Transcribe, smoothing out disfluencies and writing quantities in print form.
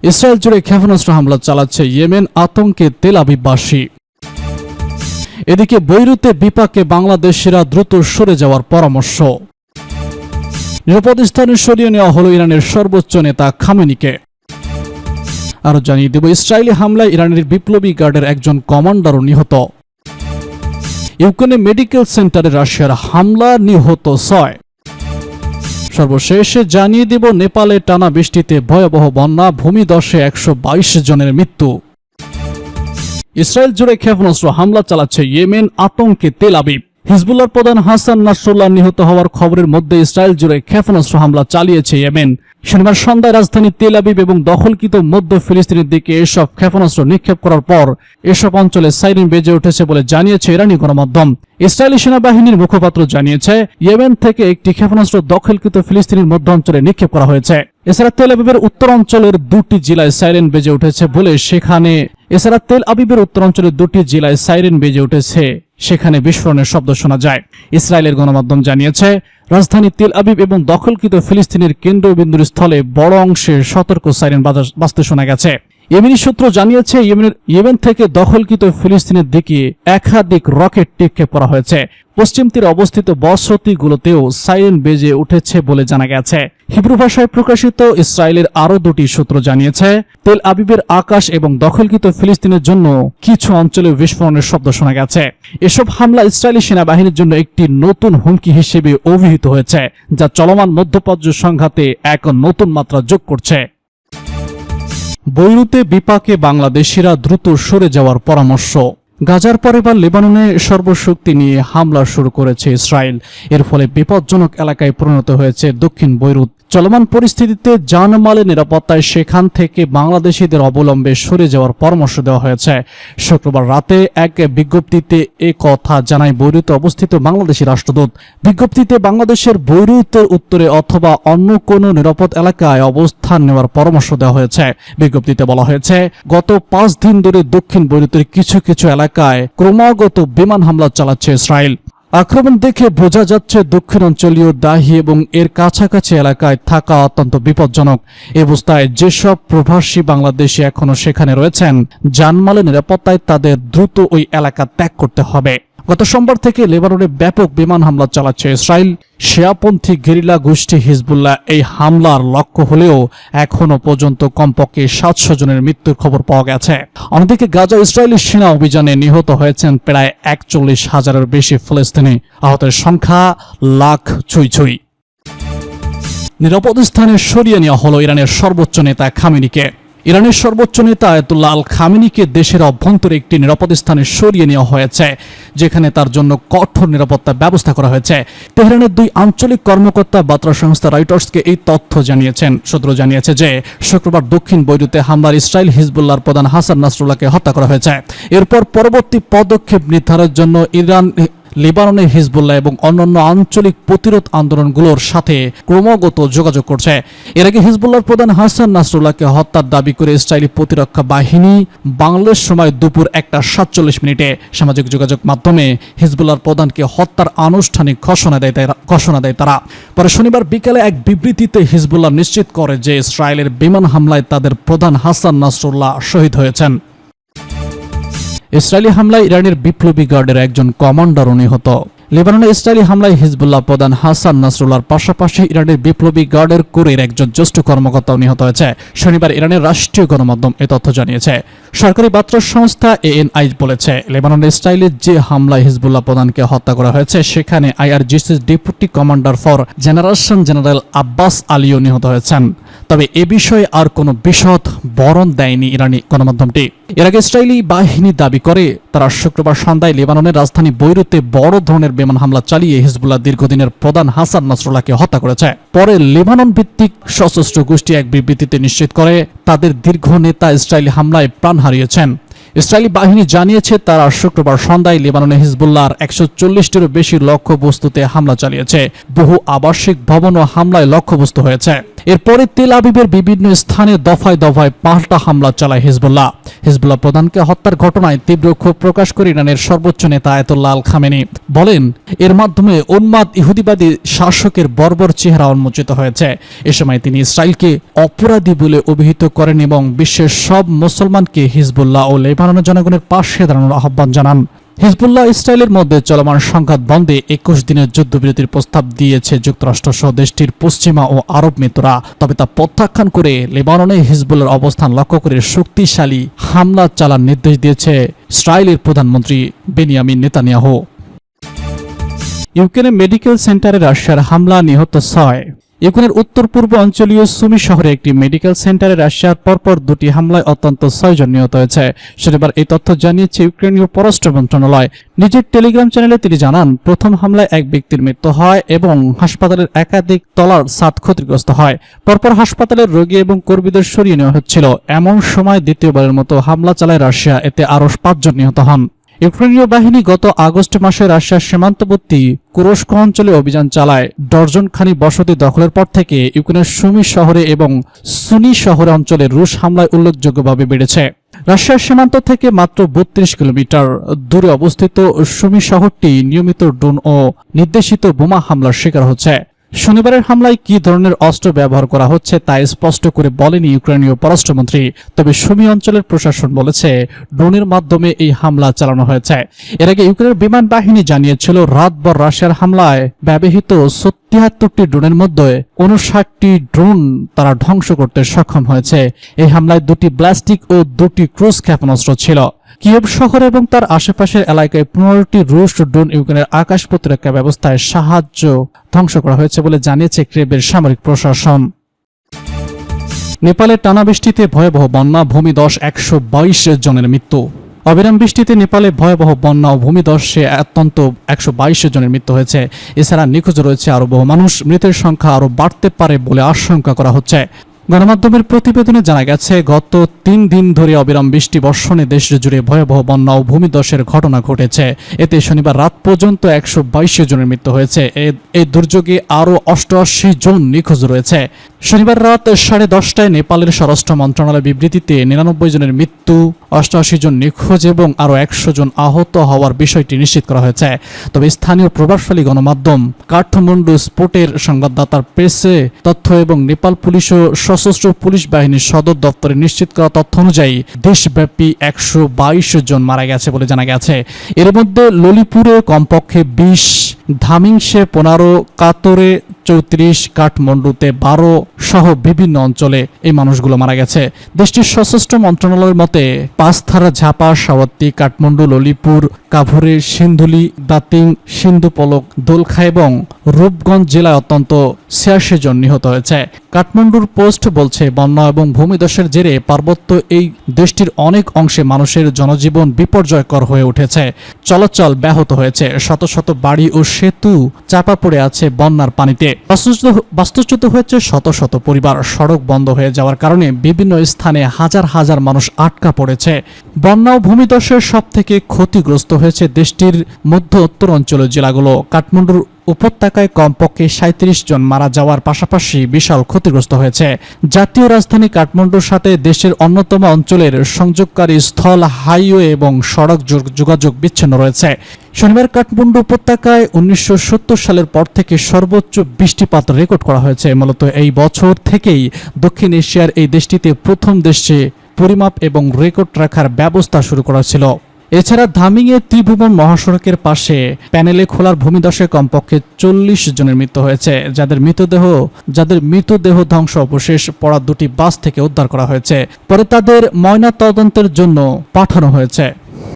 Israel জুড়ে ক্ষেপণাস্ত্র হামলা চালাচ্ছে ইয়েমেন, আতঙ্কে তেল আবিববাসী। এদিকে বৈরুতে বিপাকে বাংলাদেশিরা দ্রুত সরে যাওয়ার পরামর্শ। নিরাপদ স্থানে সরিয়ে নেওয়া হল ইরানের সর্বোচ্চ নেতা খামেনিকে। আরো জানিয়ে দেব, ইসরায়েলি হামলায় ইরানের বিপ্লবী গার্ডের একজন কমান্ডারও নিহত। ইউক্রেনে মেডিকেল সেন্টারে রাশিয়ার হামলা, নিহত 6। সর্বশেষে জানিয়ে দেব, নেপালে টানা বৃষ্টিতে ভয়াবহ বন্যা, ভূমিধসে 122 জনের মৃত্যু। ইসরায়েল জুড়ে ক্ষেপণাস্ত্র হামলা চালাচ্ছে ইয়েমেন, আতঙ্কে তেল আবিব। হিজবুল্লাহর প্রধান হাসান নাসরুল্লাহ নিহত হওয়ার খবরের মধ্যে ইসরায়েল জুড়ে ক্ষেপণাস্ত্র হামলা চালিয়েছে ইয়েমেন। শনিবার সন্ধ্যায় রাজধানী তেল আবিব এবং দখলকৃত মধ্য ফিলিস্তিনের দিকে এসব ক্ষেপণাস্ত্র নিক্ষেপ করার পর এসব অঞ্চলে সাইরেন বেজে উঠেছে বলে জানিয়েছে ইরানি গণমাধ্যম। ইসরায়েলি সেনাবাহিনীর মুখপাত্র জানিয়েছে, ইয়েমেন থেকে একটি ক্ষেপণাস্ত্র দখলকৃত ফিলিস্তিনের মধ্য অঞ্চলে নিক্ষেপ করা হয়েছে। এছাড়া তেল আবিবের উত্তরাঞ্চলের 2টি জেলায় সাইরেন বেজে উঠেছে বলে সেখানে বিস্ফোরণের শব্দ শোনা যায়। ইসরায়েলের গণমাধ্যম জানিয়েছে, রাজধানী তেল আবিব এবং দখলকৃত ফিলিস্তিনের কেন্দ্রবিন্দুর স্থলে বড় অংশে সতর্ক সাইরেন বাজতে শোনা গেছে। ইয়েমেনি সূত্র জানিয়েছে, ইয়েমেন থেকে দখলকৃত ফিলিস্তিনের দিকে একাধিক রকেট নিক্ষেপ করা হয়েছে। পশ্চিম তীরে অবস্থিত বসতিগুলোতেও সাইরেন বেজে উঠেছে বলে জানা গেছে। হিব্রু ভাষায় প্রকাশিত ইসরায়েলের আরো 2টি সূত্র জানিয়েছে, তেল আবিবের আকাশ এবং দখলকৃত ফিলিস্তিনের জন্য কিছু অঞ্চলে বিস্ফোরণের শব্দ শোনা গেছে। এসব হামলা ইসরায়েলি সেনাবাহিনীর জন্য একটি নতুন হুমকি হিসেবে অভিহিত হয়েছে, যা চলমান মধ্যপ্রাচ্য সংঘাতে এক নতুন মাত্রা যোগ করছে। বৈরুতে বিপাকে বাংলাদেশিরা দ্রুত সরে যাওয়ার পরামর্শ। গাজার পর এবার লেবাননে সর্বশক্তি নিয়ে হামলা শুরু করেছে ইসরায়েল। এর ফলে বিপজ্জনক এলাকায় পরিণত হয়েছে দক্ষিণ বৈরুত। চলমান পরিস্থিতিতে জানমালের নিরাপত্তায় সেখান থেকে বাংলাদেশিদের অবলম্বে সরে যাওয়ার পরামর্শ দেওয়া হয়েছে। শুক্রবার রাতে এক বিজ্ঞপ্তিতে এ কথা জানায় বৈরুতে অবস্থিত বাংলাদেশি রাষ্ট্রদূত। বিজ্ঞপ্তিতে বাংলাদেশের বৈরুতের উত্তরে অথবা অন্য কোনো নিরাপদ এলাকায় অবস্থান নেওয়ার পরামর্শ দেওয়া হয়েছে। বিজ্ঞপ্তিতে বলা হয়েছে, গত 5 দিন ধরে দক্ষিণ বৈরুতের কিছু কিছু এলাকায় ক্রমাগত বিমান হামলা চালাচ্ছে ইসরায়েল। আক্রমণ দেখে বোঝা যাচ্ছে দক্ষিণাঞ্চলীয় দাহি এবং এর কাছাকাছি এলাকায় থাকা অত্যন্ত বিপজ্জনক। এ অবস্থায় যেসব প্রবাসী বাংলাদেশি এখনো সেখানে রয়েছেন, জানমালের নিরাপত্তায় তাদের দ্রুত ওই এলাকা ত্যাগ করতে হবে। গত সোমবার থেকে লেবাননে ব্যাপক বিমান হামলা চালাচ্ছে ইসরায়েল। শিয়াপন্থী গেরিলা গোষ্ঠী হিজবুল্লাহ এই হামলার লক্ষ্য হলেও এখনো পর্যন্ত কমপক্ষে 700 জনের মৃত্যুর খবর পাওয়া গেছে। অন্যদিকে গাজা ইসরায়েলি সেনা অভিযানে নিহত হয়েছেন প্রায় 41,000-এর বেশি ফিলিস্তিনি। আহতের সংখ্যা লাখ ছুঁই। নিরাপদ স্থানে সরিয়ে নেওয়া হলো ইরানের সর্বোচ্চ নেতা খামেনিকে। ইরানের সর্বোচ্চ নেতা আয়াতুল্লাহ আল খামেনিকে দেশের অভ্যন্তরে একটি নিরাপদ স্থানে সরিয়ে নেওয়া হয়েছে, যেখানে তার জন্য কঠোর নিরাপত্তা ব্যবস্থা করা হয়েছে। তেহরানের 2 আঞ্চলিক কর্মকর্তা বার্তা সংস্থা রয়টার্সকে এই তথ্য জানিয়েছেন। সূত্র জানিয়েছে যে শুক্রবার দক্ষিণ বৈরুতে হামলার ইসরায়েল হিজবুল্লাহর প্রধান হাসান নাসরুল্লাহকে হত্যা করা হয়েছে। এরপর পরবর্তী পদক্ষেপ নির্ধারণের জন্য ইরান লেবাননের হিজবুল্লাহ এবং অন্যান্য আঞ্চলিক প্রতিরোধ আন্দোলনগুলোর সাথে ক্রমাগত যোগাযোগ করছে। এর আগে হিজবুল্লাহর প্রধান হাসান নাসরুল্লাহকে হত্যার দাবি করে ইসরায়েলি প্রতিরক্ষা বাহিনী বাংলাদেশ সময় দুপুর 1:47 সামাজিক যোগাযোগ মাধ্যমে হিজবুল্লাহর প্রধানকে হত্যার আনুষ্ঠানিক ঘোষণা দেয় তারা। পরে শনিবার বিকেলে এক বিবৃতিতে হিজবুল্লাহ নিশ্চিত করে যে ইসরায়েলের বিমান হামলায় তাদের প্রধান হাসান নাসরুল্লাহ শহীদ হয়েছেন। ইসরায়েলি হামলায় ইরানের বিপ্লবী গার্ডের একজন কমান্ডারও নিহত। লেবাননে ইসরায়েলি হামলায় হিজবুল্লাহ প্রধান হাসান নাসরুল্লাহর পাশাপাশি ইরানের বিপ্লবী গার্ডের কোরের একজন জ্যেষ্ঠ কর্মকর্তাও নিহত হয়েছে। শনিবার ইরানের রাষ্ট্রীয় গণমাধ্যম এ তথ্য জানিয়েছে। সরকারি বার্তা সংস্থা ANI বলেছে, লেবাননে ইসরায়েলের যে হামলায় হিজবুল্লাহ প্রধানকে হত্যা করা হয়েছে সেখানে IRGC's deputy commander for generation general Abbas আলীও নিহত হয়েছেন। তবে এ বিষয়ে আর কোনো বিশদ বরণ দেয়নি ইরানি গণমাধ্যমটি। এর আগে ইসরায়েলি বাহিনী দাবি করে তারা শুক্রবার সন্ধ্যায় লেবাননের রাজধানী বৈরুতে বড় ধরনের বিমান হামলা চালিয়ে হিজবুল্লাহ দীর্ঘদিনের প্রধান হাসান নাসরুল্লাহকে হত্যা করেছে। পরে লেবানন ভিত্তিক সশস্ত্র গোষ্ঠী এক বিবৃতিতে নিশ্চিত করে তাদের দীর্ঘ নেতা ইসরায়েলি হামলায় প্রাণ হারিয়েছেন। ইসরায়েলি বাহিনী জানিয়েছে তারা শুক্রবার সন্ধ্যায় লেবাননে হিজবুল্লাহর 140টিরও বেশি লক্ষ্যবস্তুতে হামলা চালিয়েছে। বহু আবাসিক ভবনও হামলায় লক্ষ্যবস্তু হয়েছে। এরপরে তেল আবিবের বিভিন্ন স্থানে দফায় দফায় পাল্টা হামলা চালায় হিজবুল্লাহ প্রধানকে হত্যার ঘটনায় তীব্র ক্ষোভ প্রকাশ করে ইরানের সর্বোচ্চ নেতা আয়াতুল্লাহ আল খামেনি বলেন, এর মাধ্যমে উন্মাদ ইহুদিবাদী শাসকের বর্বর চেহারা উন্মোচিত হয়েছে। এ সময় তিনি ইসরায়েলকে অপরাধী বলে অভিহিত করেন এবং বিশ্বের সব মুসলমানকে হিজবুল্লাহ ও লেবাননের জনগণের পাশে দাঁড়ানোর আহ্বান জানান। হিজবুল্লাহ ইসরায়েলের মধ্যে চলমান সংঘাত বন্ধে 21 দিনের যুদ্ধবিরতির প্রস্তাব দিয়েছে যুক্তরাষ্ট্র সহ দেশটির পশ্চিমা ও আরব মিত্ররা, তবে তা প্রত্যাখ্যান করে লেবাননে হিজবুল্লাহর অবস্থান লক্ষ্য করে শক্তিশালী হামলা চালার নির্দেশ দিয়েছে ইসরায়েলের প্রধানমন্ত্রী বেনিয়ামিন নেতানিয়াহু। ইউক্রেনের মেডিকেল সেন্টারে রাশিয়ার হামলা, নিহত 6। ইউক্রেনের উত্তর পূর্ব অঞ্চলীয় সুমি শহরে একটি মেডিকেল সেন্টারে রাশিয়ার পরপর 2টি হামলায় অন্তত 6 জন নিহত হয়েছে। শনিবার এই তথ্য জানিয়েছে ইউক্রেনীয় পররাষ্ট্র মন্ত্রণালয়। নিজের টেলিগ্রাম চ্যানেলে তিনি জানান, প্রথম হামলায় এক ব্যক্তির মৃত্যু হয় এবং হাসপাতালের একাধিক তলার ছাদ ক্ষতিগ্রস্ত হয়। পরপর হাসপাতালের রোগী এবং কর্মীদের সরিয়ে নেওয়া হচ্ছিল। এমন সময় দ্বিতীয়বারের মতো হামলা চালায় রাশিয়া, এতে আরও 5 জন নিহত হন। ইউক্রেনীয় বাহিনী গত আগস্ট মাসে রাশিয়ার সীমান্তবর্তী কুরস্ক অঞ্চলে অভিযান চালায়। ডজনখানি বসতি দখলের পর থেকে ইউক্রেনের সুমি শহরে এবং সুনি শহরে অঞ্চলে রুশ হামলায় উল্লেখযোগ্যভাবে বেড়েছে। রাশিয়ার সীমান্ত থেকে মাত্র 32 কিলোমিটার দূরে অবস্থিত সুমি শহরটি নিয়মিত ড্রোন ও নির্দেশিত বোমা হামলার শিকার হচ্ছে। শনিবারের হামলায় কি ধরনের অস্ত্র ব্যবহার করা হচ্ছে তা স্পষ্ট করে বলেনি ইউক্রেনীয় পররাষ্ট্রমন্ত্রী, তবে সুমি অঞ্চলের প্রশাসন বলেছে ড্রোনের মাধ্যমে এই হামলা চালানো হয়েছে। এর আগে ইউক্রেনের বিমান বাহিনী জানিয়েছিল, রাতভর রাশিয়ার হামলায় ব্যবহৃত 73টি ড্রোনের মধ্যে 59টি ড্রোন তারা ধ্বংস করতে সক্ষম হয়েছে। এই হামলায় 2টি ব্যালিস্টিক ও 2টি ক্রুজ ক্ষেপণাস্ত্র ছিল। কিয়েভ শহর এবং তার আশেপাশের এলাকায় 15টি রুশ ড্রোন ইউক্রেনের আকাশ প্রতিরক্ষা ব্যবস্থায় সাহায্য ধ্বংস করা হয়েছে বলে জানিয়েছে কিয়েভের সামরিক প্রশাসন। নেপালে টানা বৃষ্টিতে ভয়াবহ বন্যা, ভূমিধস, 122 জনের মৃত্যু। অবিরাম বৃষ্টিতে নেপালে ভয়াবহ বন্যা ও ভূমিধসে অন্তত 122 জনের মৃত্যু হয়েছে। এছাড়া নিখোঁজ রয়েছে আরও বহু মানুষ। মৃতের সংখ্যা আরও বাড়তে পারে বলে আশঙ্কা করা হচ্ছে। গণমাধ্যমের প্রতিবেদনে জানা গেছে, গত 3 দিন ধরে অবিরাম বৃষ্টি বর্ষণে দেশ জুড়ে ভয়াবহ বন্যা ও ভূমিধসের ঘটনা ঘটেছে। এতে শনিবার রাত পর্যন্ত 122 জনের মৃত্যু হয়েছে। এই দুর্যোগে আরও 88 জন নিখোঁজ রয়েছে। শনিবার রাত 10:30টায় নেপালের স্বরাষ্ট্র মন্ত্রণালয়ের বিবৃতিতে 99 জনের মৃত্যু, 88 জন নিখোঁজ এবং আরও 100 জন আহত হওয়ার বিষয়টি নিশ্চিত করা হয়েছে। তবে স্থানীয় প্রভাবশালী গণমাধ্যম কাঠমান্ডু স্পোর্টের সংবাদদাতার প্রেসে তথ্য এবং নেপাল পুলিশ ও সশস্ত্র পুলিশ বাহিনীর সদর দপ্তরে নিশ্চিত করা তথ্য অনুযায়ী দেশব্যাপী 122 জন মারা গেছে বলে জানা গেছে। এর মধ্যে ললিপুরে কমপক্ষে 20, ধামিংসে 15, কাতরে 34, কাঠমান্ডুতে 12 সহ বিভিন্ন অঞ্চলে এই মানুষগুলো মারা গেছে। দেশটির সশস্ত্র মন্ত্রণালয়ের মতে পাঁচথারা, ঝাপা, সাওয়াত্তি, কাঠমান্ডু, ললিপুর, কাভুরে, সিন্ধুলি, দাতিং, সিন্ধুপলক, দোলখা এবং রূপগঞ্জ জেলায় অন্তত 86 জন নিহত হয়েছে। কাঠমান্ডুর পোস্ট বলছে, বন্যা এবং ভূমিধসের জেরে পার্বত্য এই দেশটির অনেক অংশে মানুষের জনজীবন বিপর্যয়কর হয়ে উঠেছে। চলাচল ব্যাহত হয়েছে। শত শত বাড়ি ও সেতু চাপা পড়ে আছে বন্যার পানিতে। বাস্তুচ্যুত হয়েছে শত শত পরিবার। সড়ক বন্ধ হয়ে যাওয়ার কারণে বিভিন্ন স্থানে হাজার হাজার মানুষ আটকা পড়েছে। বন্যা ও ভূমিধসের সব থেকে ক্ষতিগ্রস্ত হয়েছে দেশটির মধ্য উত্তর অঞ্চলের জেলাগুলো। কাঠমান্ডুর উপত্যকায় কমপক্ষে 37 জন মারা যাওয়ার পাশাপাশি বিশাল ক্ষতিগ্রস্ত হয়েছে। জাতীয় রাজধানী কাঠমান্ডুর সাথে দেশের অন্যতম অঞ্চলের সংযোগকারী স্থল, হাইওয়ে এবং সড়ক যোগাযোগ বিচ্ছিন্ন রয়েছে। শনিবার কাঠমান্ডু উপত্যকায় 1970 সালের পর থেকে সর্বোচ্চ বৃষ্টিপাত রেকর্ড করা হয়েছে। মূলত এই বছর থেকেই দক্ষিণ এশিয়ার এই দেশটিতে প্রথম দেশে পরিমাপ এবং রেকর্ড রাখার ব্যবস্থা শুরু করা ছিল। এছাড়া ধামিংয়ে ত্রিভুবন মহাসড়কের পাশে প্যানেলে খোলার ভূমিধসে কমপক্ষে 40 জনের মৃত্যু হয়েছে, যাদের মৃতদেহ ধ্বংস অবশেষ পড়া 2টি বাস থেকে উদ্ধার করা হয়েছে। পরে তাদের ময়না তদন্তের জন্য পাঠানো হয়েছে।